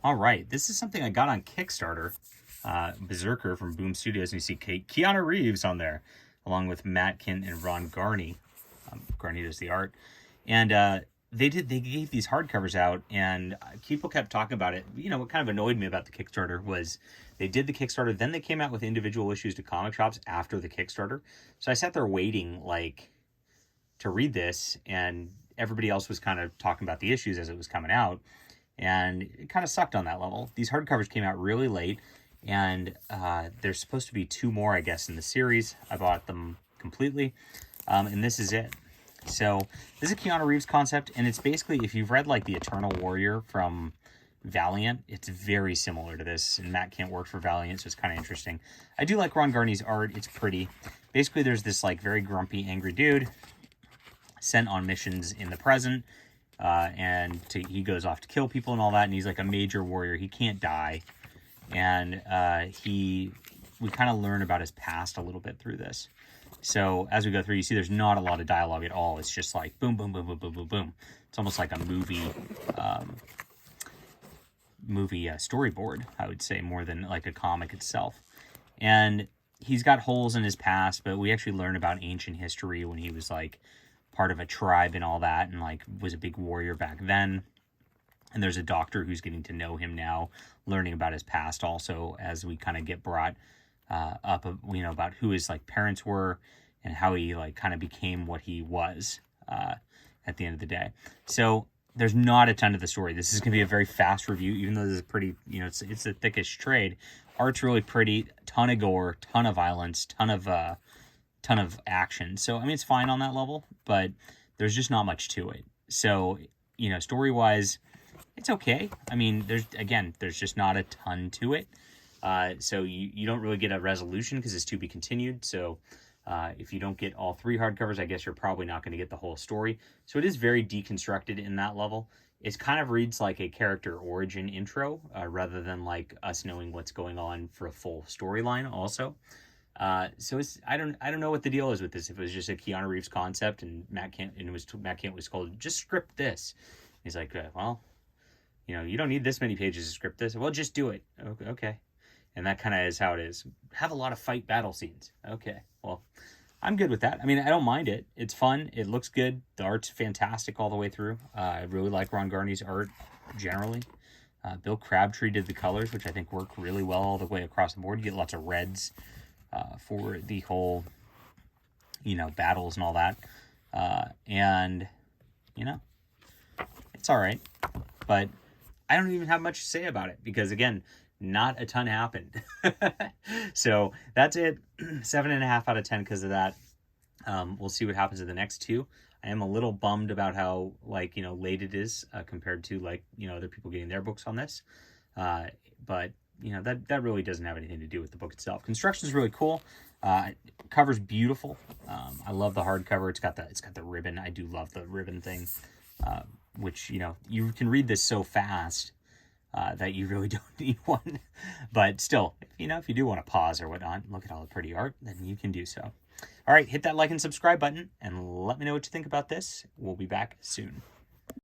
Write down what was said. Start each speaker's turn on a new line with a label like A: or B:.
A: All right, this is something I got on Kickstarter. BZRKR from Boom Studios, and you see Keanu Reeves on there, along with Matt Kint and Ron Garney. Garney does the art, and they gave these hardcovers out, and people kept talking about it. You know, what kind of annoyed me about the Kickstarter was they did the Kickstarter, then they came out with individual issues to comic shops after the Kickstarter. So I sat there waiting, like, to read this, and everybody else was kind of talking about the issues as it was coming out, and it kind of sucked on that level. These hardcovers came out really late, and there's supposed to be 2 more, I guess, in the series. I bought them completely, and this is it. So this is a Keanu Reeves concept, and it's basically, if you've read like the Eternal Warrior from Valiant, it's very similar to this, and Matt Kint worked for Valiant, so it's kind of interesting. I do like Ron Garney's art. It's pretty. Basically, there's this like very grumpy, angry dude sent on missions in the present, and he goes off to kill people and all that, and he's like a major warrior. He can't die, and we kind of learn about his past a little bit through this. So as we go through, you see there's not a lot of dialogue at all. It's just like boom, boom, boom, boom, boom, boom, boom. It's almost like a movie storyboard, I would say, more than like a comic itself. And he's got holes in his past, but we actually learn about ancient history when he was like part of a tribe and all that, and like was a big warrior back then. And there's a doctor who's getting to know him now, learning about his past also, as we kind of get brought up, you know, about who his like parents were and how he like kind of became what he was at the end of the day. So there's not a ton of the story. This is going to be a very fast review, even though this is pretty, you know, it's the thickest trade. Art's really pretty, ton of gore, ton of violence, ton of action. So I mean, it's fine on that level, but there's just not much to it. So, you know, story wise, it's okay. I mean, there's just not a ton to it. So you don't really get a resolution because it's to be continued. So if you don't get all 3 hardcovers, I guess you're probably not going to get the whole story. So it is very deconstructed in that level. It kind of reads like a character origin intro rather than like us knowing what's going on for a full storyline also. So I don't know what the deal is with this. If it was just a Keanu Reeves concept and Matt Kint was told, just script this. He's like, well, you know, you don't need this many pages to script this. Well, just do it. Okay. And that kind of is how it is. Have a lot of fight battle scenes. Okay, well, I'm good with that. I mean, I don't mind it. It's fun. It looks good. The art's fantastic all the way through. I really like Ron Garney's art generally. Bill Crabtree did the colors, which I think work really well all the way across the board. You get lots of reds for the whole, you know, battles and all that. And, you know, it's all right. But I don't even have much to say about it because, again, not a ton happened. So that's it. 7.5 out of 10 because of that. We'll see what happens in the next 2. I am a little bummed about how, like, you know, late it is compared to, like, you know, other people getting their books on this. But, you know, that really doesn't have anything to do with the book itself. Construction is really cool. Cover's beautiful. I love the hardcover. It's got the ribbon. I do love the ribbon thing, which, you know, you can read this so fast that you really don't need one. But still, you know, if you do want to pause or whatnot, look at all the pretty art, then you can do so. All right, hit that like and subscribe button and let me know what you think about this. We'll be back soon.